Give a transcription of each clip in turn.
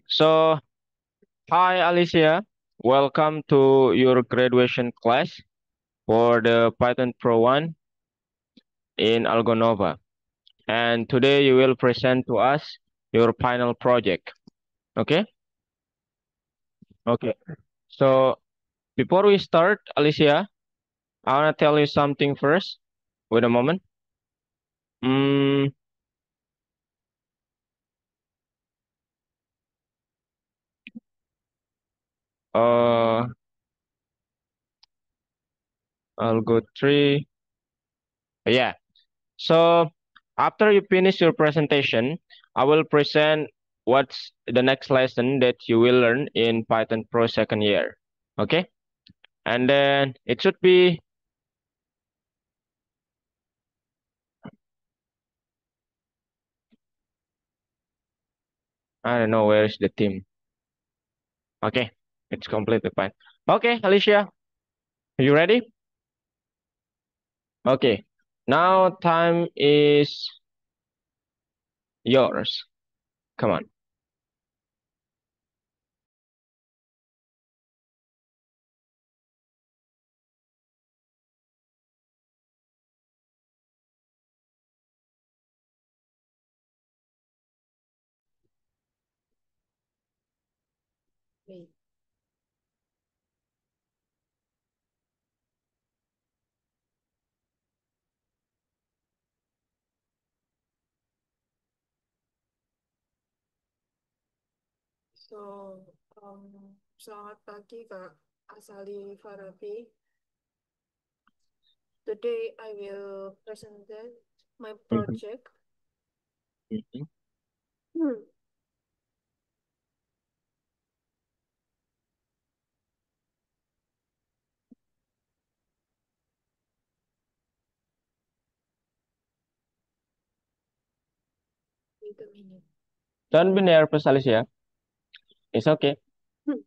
So, hi Alicia, welcome to your graduation class for the Python Pro 1 in Algonova. And today you will present to us your final project. Okay? Okay. So, before we start, Alicia, I want to tell you something first. Wait a moment. Mm, uh, Algo 3. Yeah. So after you finish your presentation, I will present what's the next lesson that you will learn in Python Pro second year. Okay? And then it should be, I don't know where is the team. Okay, it's completely fine. Okay, Alicia, are you ready? Okay. Now time is yours. Come on. Okay. So, selamat pagi Kak Asali Farabi. Today I will present my Mhm, project. mhm. Hmm. Wait a minute. Don't be nervous, Alicia. It's okay. Hmm.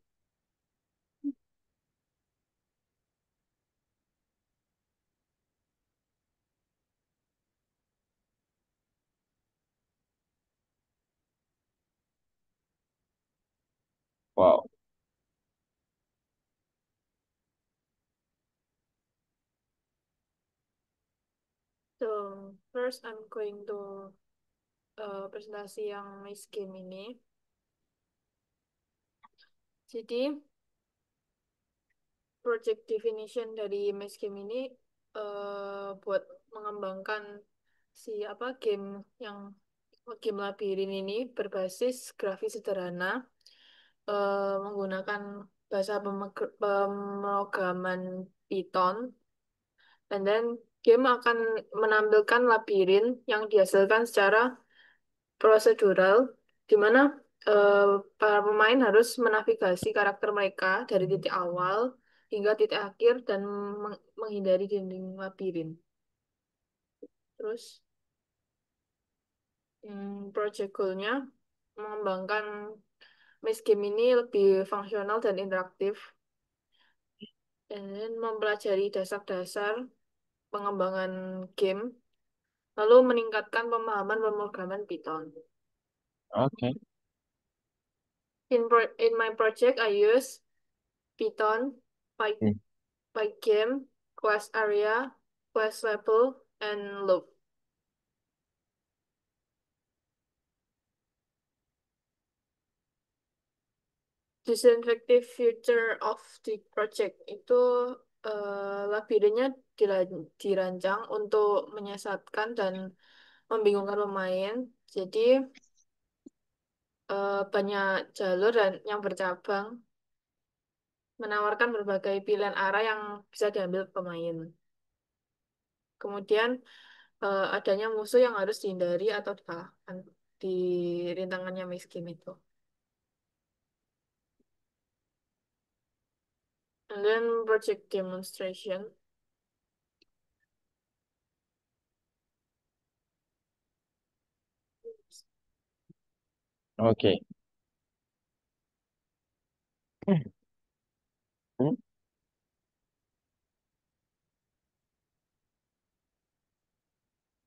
Wow. So, first I'm going to presentasi yang my scheme ini. Jadi, project definition dari my scheme ini buat mengembangkan si apa game labirin ini berbasis grafis sederhana menggunakan bahasa pemrograman Python, and then game akan menampilkan labirin yang dihasilkan secara prosedural, di mana eh, para pemain harus menavigasi karakter mereka dari titik awal hingga titik akhir dan menghindari dinding labirin. Terus, project goal-nya mengembangkan Maze game ini lebih fungsional dan interaktif, dan mempelajari dasar-dasar pengembangan game, lalu meningkatkan pemahaman pemrograman Python. Okay. In my project, I use Python, Py Mm. Pygame, class area, class level, and loop. Disinfective feature of the project itu labirinnya dirancang untuk menyesatkan dan membingungkan pemain. Jadi banyak jalur dan yang bercabang menawarkan berbagai pilihan arah yang bisa diambil pemain. Kemudian adanya musuh yang harus dihindari atau dikalahkan di rintangannya miskin itu. And then project demonstration. Okay. Mm.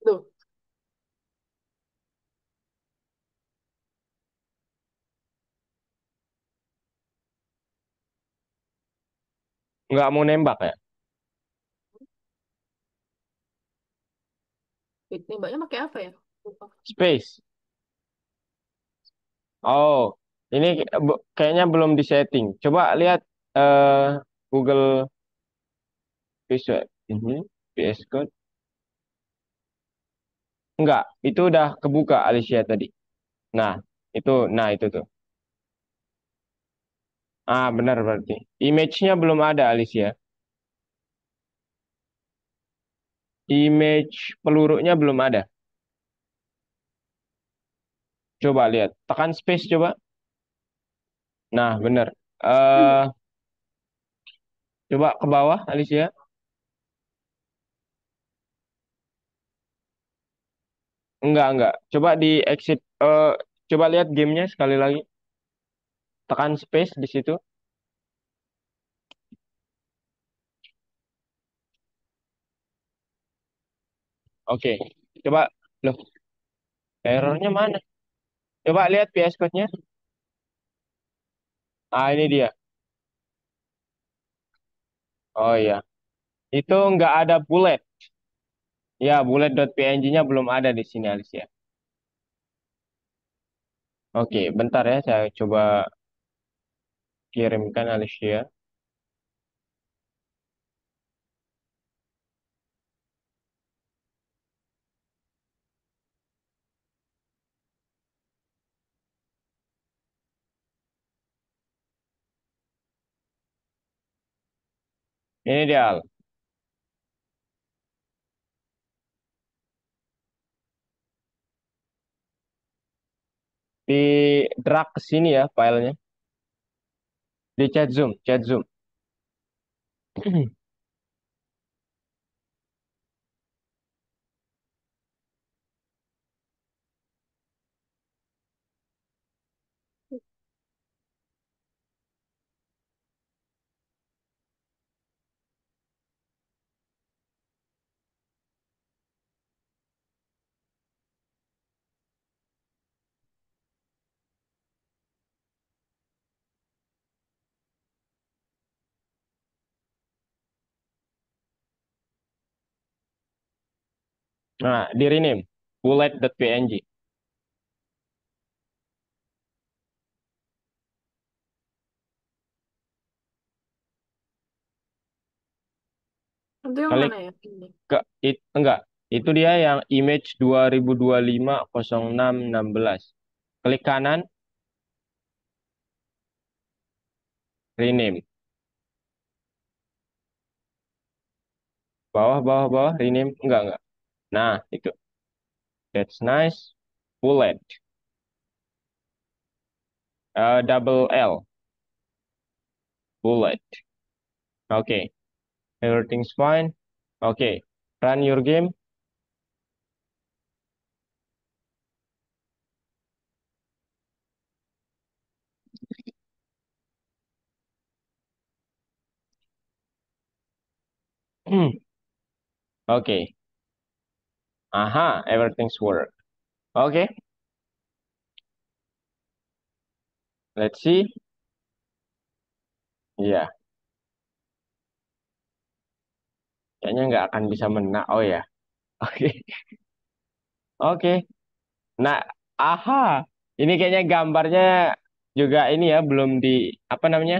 Loh, Nggak mau nembak ya? Nembaknya pakai apa ya? Lupa. Space. Oh, ini kayaknya belum disetting. Coba lihat Google Visual. Mhm. VS Code. Enggak, itu udah kebuka Alicia tadi. Nah, itu tuh. Ah, benar berarti. Image-nya belum ada Alicia. Image pelurunya belum ada. Coba lihat. Tekan space coba. Nah, benar. Eh, coba ke bawah Alicia. Enggak. Coba di exit. Coba lihat gamenya sekali lagi. Tekan space di situ. Oke. Coba. Loh, errornya mana? Coba lihat PS Code-nya. Ah, ini dia. Oh iya. Itu nggak ada bullet. Ya, bullet.png-nya belum ada di sini, Alicia. Oke, bentar ya. Saya coba kirimkan Alicia. Ini dia, Al. Di drag ke sini ya filenya. Di chat Zoom, chat Zoom. Nah, di rename. Bullet.png. Itu yang Klik mana ya? Ini. enggak. Itu dia yang image 2025 06 16. Klik kanan, rename. Bawah, rename. Enggak. Nah, itu. That's nice. Bullet. Double L. Bullet. Oke. Everything's fine. Oke. Run your game. Oke. Aha, everything's work. Oke, let's see. Iya, kayaknya nggak akan bisa menang. Oh ya, oke, oke. Nah, aha, ini kayaknya gambarnya juga ini ya, belum di apa namanya?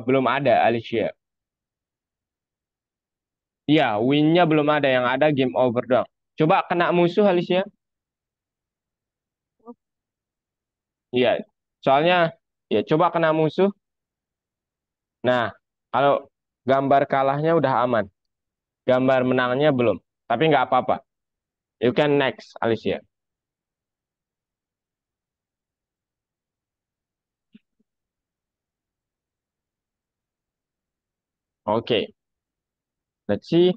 Belum ada Alicia. Iya, win-nya belum ada, yang ada game over dong. Coba kena musuh Alicia. Iya, soalnya ya coba kena musuh. Nah, kalau gambar kalahnya udah aman, gambar menangnya belum. Tapi nggak apa-apa. You can next, Alicia. Oke, let's see.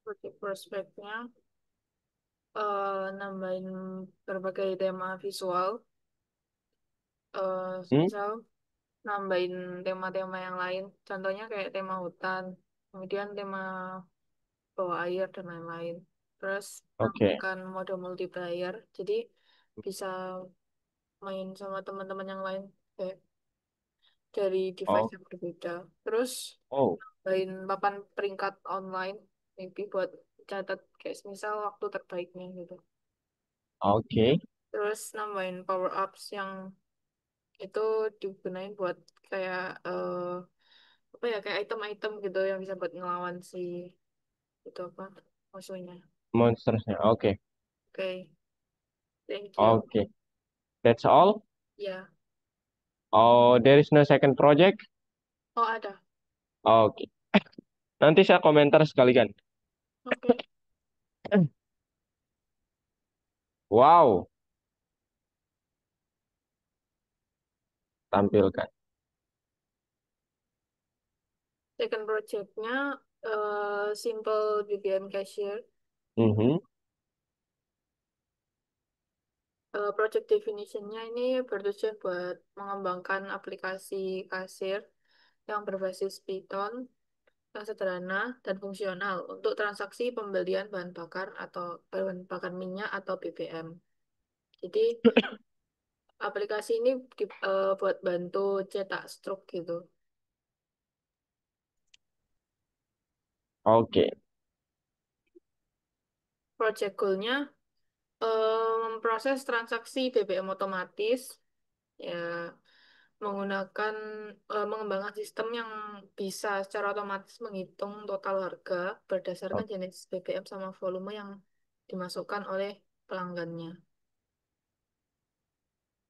Seperti prospeknya, nambahin berbagai tema visual, Hmm? misal nambahin tema-tema yang lain. Contohnya kayak tema hutan, kemudian tema bawah air dan lain-lain. Terus Oke. menambahkan mode multiplayer. Jadi bisa main sama teman-teman yang lain kayak dari device Oh, yang berbeda. Terus oh, nambahin papan peringkat online, maybe buat catat kayak misal waktu terbaiknya gitu. oke. Terus nambahin power ups yang itu digunain buat kayak apa ya kayak item-item gitu yang bisa buat ngelawan si itu apa musuhnya. Monstersnya. Oke. Oke, thank you. Oke. That's all. Ya, Oh, there is no second project. oh ada. Oke. Nanti saya komentar sekalian. Oke, Wow, tampilkan. second projectnya simple BBM cashier. Mhm. Project definitionnya ini bertujuan buat mengembangkan aplikasi kasir yang berbasis Python yang sederhana dan fungsional untuk transaksi pembelian bahan bakar atau bahan bakar minyak atau BBM. Jadi aplikasi ini buat bantu cetak struk gitu. Oke. Project goal-nya memproses transaksi BBM otomatis, ya menggunakan mengembangkan sistem yang bisa secara otomatis menghitung total harga berdasarkan O- jenis BBM sama volume yang dimasukkan oleh pelanggannya.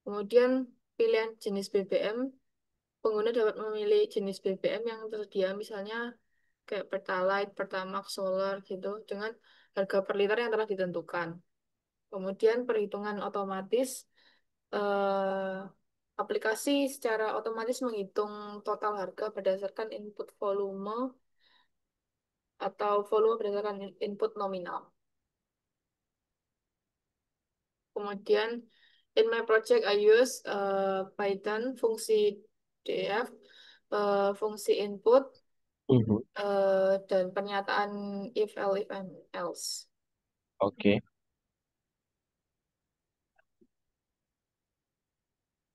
Kemudian pilihan jenis BBM, pengguna dapat memilih jenis BBM yang tersedia misalnya kayak Pertalite, Pertamax, Solar gitu dengan harga per liter yang telah ditentukan. Kemudian perhitungan otomatis, eh, aplikasi secara otomatis menghitung total harga berdasarkan input volume atau volume berdasarkan input nominal. Kemudian in my project I use Python fungsi df, fungsi input, Mhm. dan pernyataan if else if and else. Oke.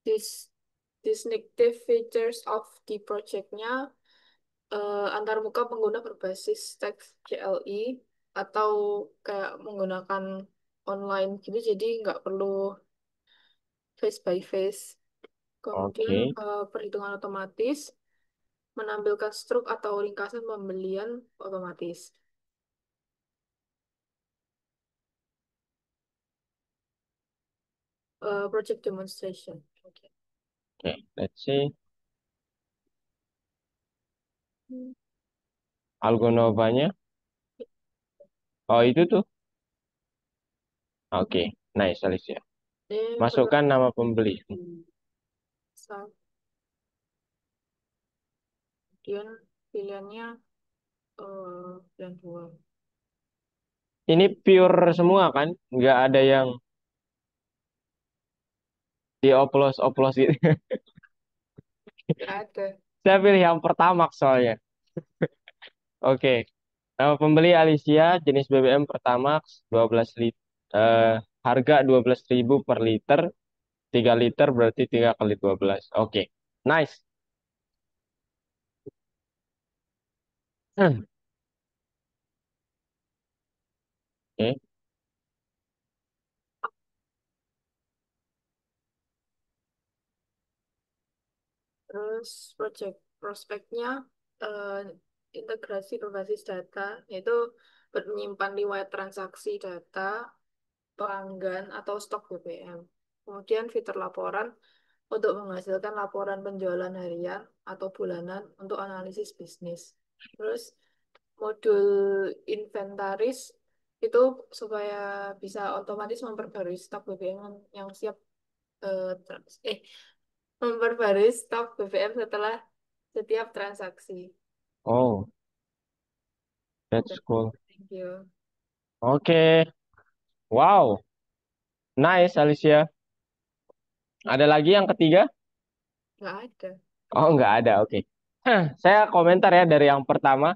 This distinctive features of the projectnya antarmuka pengguna berbasis teks CLI atau kayak menggunakan online gitu jadi nggak perlu face by face. Kemudian Oke. perhitungan otomatis menampilkan struk atau ringkasan pembelian otomatis. Project demonstration. Oke. Oke. Let's see. Hmm. Algonovanya. Oh, itu tuh. Oke. Nice, Alicia. Ini Masukkan nama pembeli. berasa. Kemudian pilihannya pilihan dua. Ini pure semua kan? Nggak ada yang dioplos-oplos gitu. Nggak ada. Saya pilih yang pertama soalnya. Oke. Nama pembeli Alicia, jenis BBM Pertamax, 12 liter, harga 12.000 per liter, 3 liter berarti 3 kali 12. Oke, nice. Oke. Terus project prospeknya eh, integrasi berbasis data, yaitu menyimpan riwayat transaksi data, pelanggan, atau stok BBM. Kemudian fitur laporan untuk menghasilkan laporan penjualan harian atau bulanan untuk analisis bisnis. Terus modul inventaris itu supaya bisa otomatis memperbarui stok BBM yang siap memperbarui stok BBM setelah setiap transaksi. Oh, Oke, that's cool. thank you. Oke, wow, nice Alicia. Ada lagi yang ketiga? Nggak ada. Oh, nggak ada. Oke. Saya komentar ya dari yang pertama.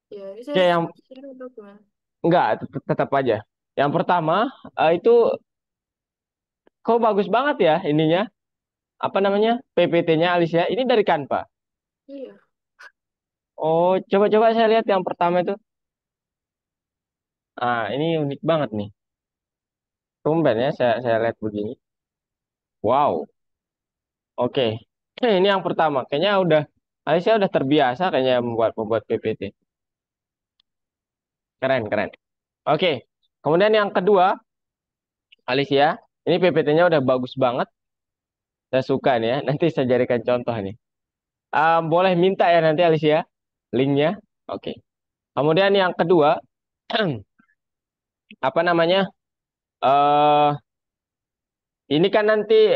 Ya, ini saya Oke, yang share atau gimana? Enggak, tetap aja. Yang pertama, itu kok bagus banget ya ininya. Apa namanya? PPT-nya Alicia. Ini dari Canva. Iya. Oh, coba-coba saya lihat yang pertama itu. Ah, ini unik banget nih. Tumben ya saya lihat begini. Wow. Oke. Ini yang pertama. Kayaknya udah Alicia udah terbiasa kayaknya membuat membuat PPT. Keren, keren. Oke. Kemudian yang kedua, Alicia, ini PPT-nya udah bagus banget. Saya suka nih ya. Nanti saya jadikan contoh nih. Boleh minta ya nanti Alicia linknya. Oke. Kemudian yang kedua, apa namanya? eh ini kan nanti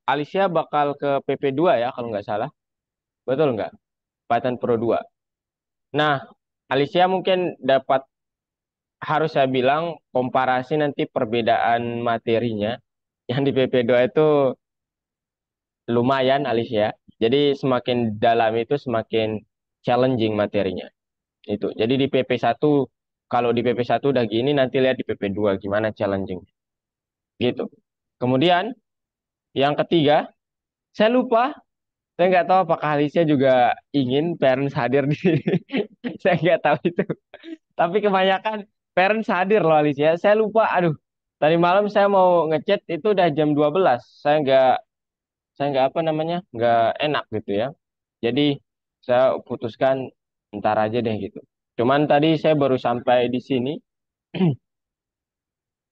Alicia bakal ke PP2 ya kalau nggak salah. Betul nggak? Python Pro 2. Nah, Alicia mungkin dapat harus saya bilang komparasi nanti perbedaan materinya yang di PP2 itu lumayan Alicia. Jadi semakin dalam itu semakin challenging materinya. Itu. Jadi di PP1 kalau di PP1 udah gini nanti lihat di PP2 gimana challenging gitu. Kemudian yang ketiga, saya lupa, saya nggak tahu apakah Alicia juga ingin parents hadir di sini. Saya nggak tahu itu. Tapi kebanyakan parents hadir loh Alicia. Saya lupa, aduh. Tadi malam saya mau ngechat itu udah jam 12. Saya nggak apa namanya, nggak enak gitu ya. Jadi saya putuskan ntar aja deh gitu. Cuman tadi saya baru sampai di sini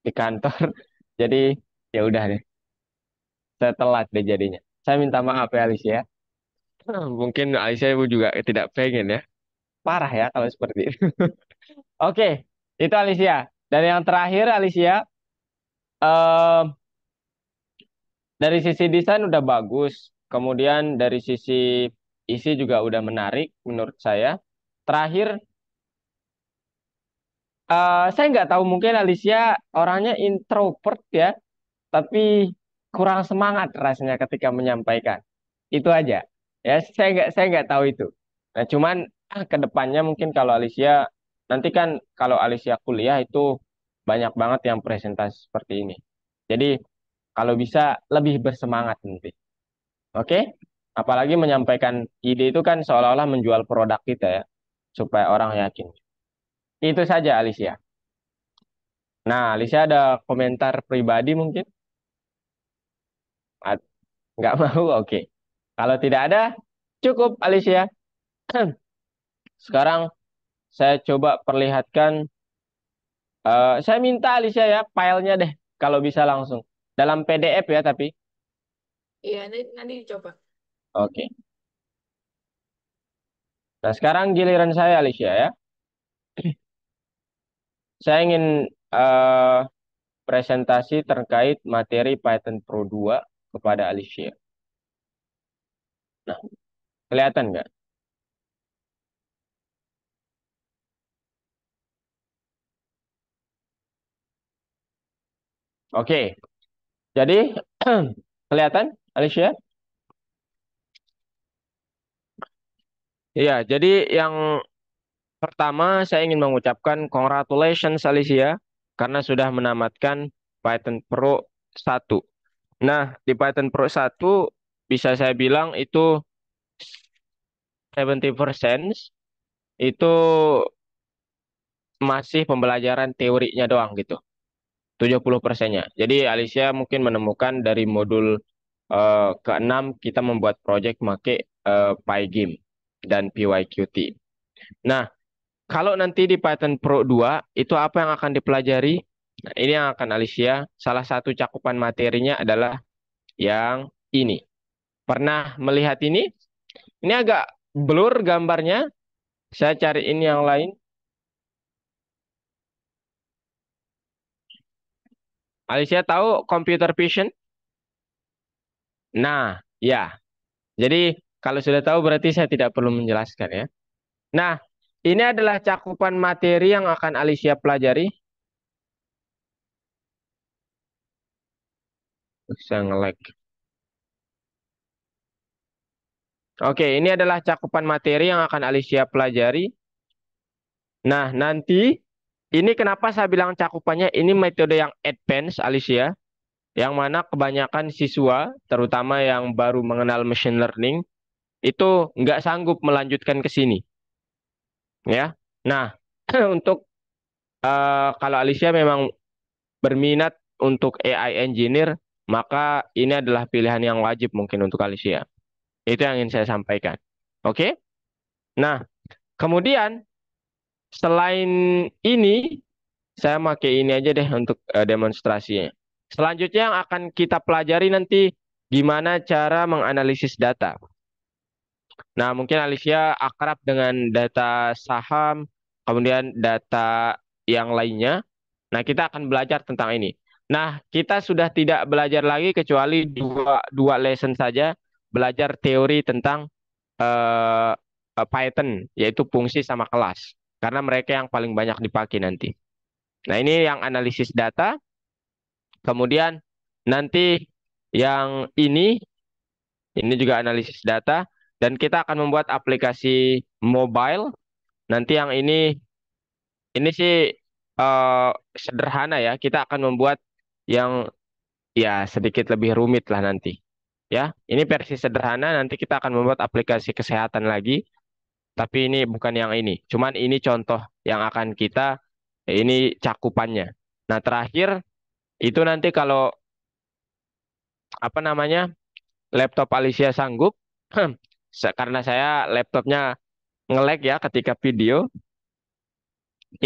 di kantor. Jadi ya udah deh, saya telat deh jadinya. Saya minta maaf ya Alicia. Mungkin Alicia ibu juga tidak pengen ya. Parah ya kalau seperti itu. Oke, itu Alicia. Dan yang terakhir Alicia, eh dari sisi desain udah bagus. Kemudian dari sisi isi juga udah menarik menurut saya. Terakhir, saya nggak tahu mungkin Alicia orangnya introvert ya, tapi kurang semangat rasanya ketika menyampaikan. Itu aja. Ya, saya nggak tahu itu. Nah, cuman ke depannya mungkin kalau Alicia nanti kan kalau Alicia kuliah itu banyak banget yang presentasi seperti ini. Jadi kalau bisa lebih bersemangat nanti. Oke? Apalagi menyampaikan ide itu kan seolah-olah menjual produk kita ya, supaya orang yakin. Itu saja Alicia. Nah, Alicia ada komentar pribadi mungkin? Ah, nggak mau? Oke. Kalau tidak ada, cukup Alicia. Sekarang saya coba perlihatkan. Saya minta Alicia ya, filenya deh, kalau bisa langsung. Dalam PDF ya, tapi. Iya, nanti dicoba. Oke. Nah, sekarang giliran saya Alicia ya. Saya ingin eh, presentasi terkait materi Python Pro 2 kepada Alicia. Nah, kelihatan nggak? Oke. Jadi, kelihatan Alicia? Iya, jadi yang pertama saya ingin mengucapkan congratulations Alicia karena sudah menamatkan Python Pro 1. Nah, di Python Pro 1 bisa saya bilang itu 70% itu masih pembelajaran teorinya doang gitu. 70%-nya. Jadi Alicia mungkin menemukan dari modul ke-6 kita membuat project make Pygame dan PyQt. Nah, kalau nanti di Python Pro 2 itu apa yang akan dipelajari? Nah, ini yang akan Alicia, salah satu cakupan materinya adalah yang ini. Pernah melihat ini? Ini agak blur gambarnya. Saya cariin yang lain. Alicia tahu computer vision? Nah, ya. Jadi kalau sudah tahu berarti saya tidak perlu menjelaskan ya. Nah, ini adalah cakupan materi yang akan Alicia pelajari. Bisa nge-lag. Oke, ini adalah cakupan materi yang akan Alicia pelajari. Nah, nanti ini kenapa saya bilang cakupannya ini metode yang advance, Alicia, yang mana kebanyakan siswa, terutama yang baru mengenal machine learning, itu nggak sanggup melanjutkan ke sini, ya. Nah, untuk kalau Alicia memang berminat untuk AI engineer, maka ini adalah pilihan yang wajib mungkin untuk Alicia. Itu yang ingin saya sampaikan. Oke? Nah, kemudian selain ini, saya pakai ini aja deh untuk demonstrasinya. Selanjutnya yang akan kita pelajari nanti gimana cara menganalisis data. Nah, mungkin Alicia akrab dengan data saham, kemudian data yang lainnya. Nah, kita akan belajar tentang ini. Nah, kita sudah tidak belajar lagi kecuali dua lesson saja, belajar teori tentang eh, Python, yaitu fungsi sama kelas. Karena mereka yang paling banyak dipakai nanti. Nah, ini yang analisis data. Kemudian nanti yang ini juga analisis data. Dan kita akan membuat aplikasi mobile. Nanti yang ini sih eh, sederhana ya. Kita akan membuat yang ya sedikit lebih rumit lah nanti. Ya, ini versi sederhana. Nanti kita akan membuat aplikasi kesehatan lagi. Tapi ini bukan yang ini. Cuman ini contoh yang akan kita, ini cakupannya. Nah, terakhir itu nanti kalau apa namanya laptop Alicia sanggup, karena saya laptopnya nge-lag ya ketika video,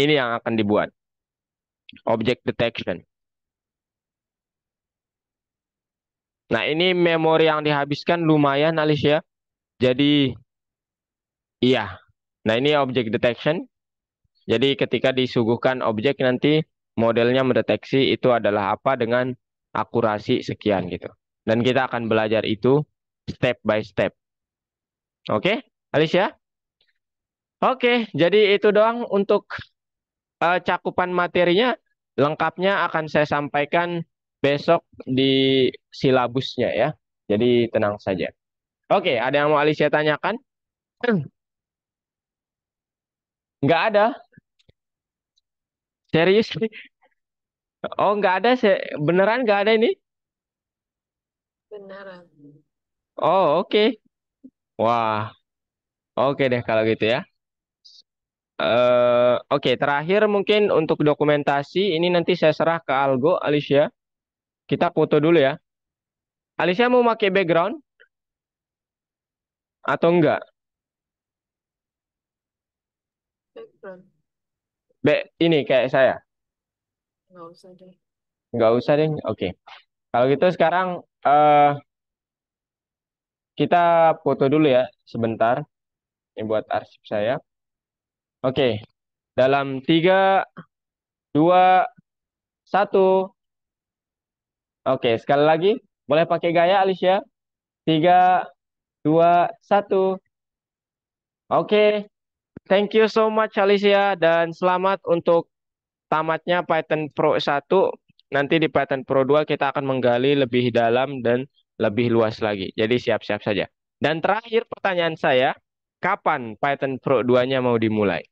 ini yang akan dibuat object detection. Nah, ini memori yang dihabiskan lumayan Alicia. Jadi iya. Nah, ini object detection. Jadi ketika disuguhkan objek nanti modelnya mendeteksi itu adalah apa dengan akurasi sekian gitu. Dan kita akan belajar itu step by step. Oke, Alicia? Oke, jadi itu doang untuk cakupan materinya. Lengkapnya akan saya sampaikan besok di silabusnya ya. Jadi tenang saja. Oke, ada yang mau Alicia tanyakan? Nggak ada. Serius? Oh, nggak ada. Beneran nggak ada ini? Beneran. Oh, oke. Wah, oke deh kalau gitu ya. Oke, terakhir mungkin untuk dokumentasi ini nanti saya serah ke Algo, Alicia. Kita foto dulu ya. Alicia mau pakai background atau enggak? Background. Ini kayak saya. Nggak usah deh. Enggak usah deh. Oke. Kalau gitu sekarang eh kita foto dulu ya sebentar. Ini buat arsip saya. Oke. Dalam 3, 2, 1. Oke, sekali lagi. Boleh pakai gaya Alicia? 3, 2, 1. Oke. Thank you so much Alicia dan selamat untuk tamatnya Python Pro 1. Nanti di Python Pro 2 kita akan menggali lebih dalam dan lebih luas lagi. Jadi siap-siap saja. Dan terakhir pertanyaan saya, kapan Python Pro 2-nya mau dimulai?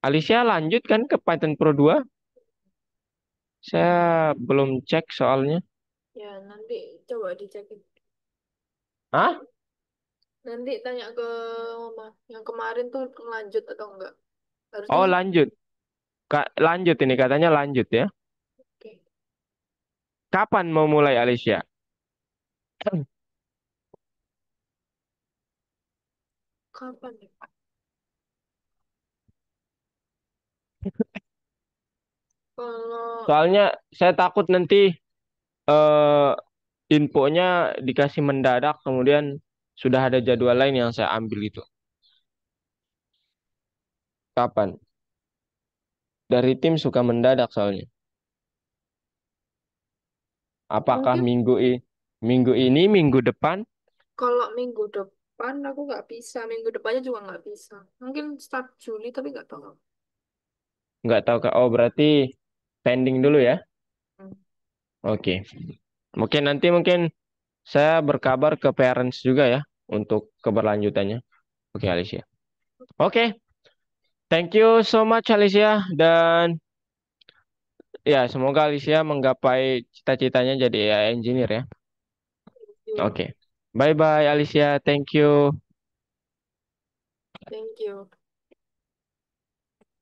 Alicia lanjut kan ke Python Pro 2? Saya belum cek soalnya. Ya, nanti coba dicek. Hah? Nanti tanya ke Mama. Yang kemarin tuh lanjut atau enggak? Harusnya Oh sih. lanjut. Lanjut ini katanya lanjut ya. Oke. Kapan mau mulai Alicia? Kapan ya? Kalau Soalnya saya takut nanti eh, infonya dikasih mendadak, kemudian sudah ada jadwal lain yang saya ambil itu. Kapan? Dari tim suka mendadak soalnya. Apakah mungkin minggu ini, minggu depan? kalau minggu depan aku nggak bisa. Minggu depannya juga nggak bisa. Mungkin start Juli tapi nggak tahu. Nggak tahu Kak. Oh berarti pending dulu ya. Hmm. Oke. Mungkin saya berkabar ke parents juga ya untuk keberlanjutannya. Oke Alicia. Oke. Thank you so much Alicia dan ya semoga Alicia menggapai cita-citanya jadi AI engineer ya. You. Oke. Bye bye Alicia. Thank you. Thank you.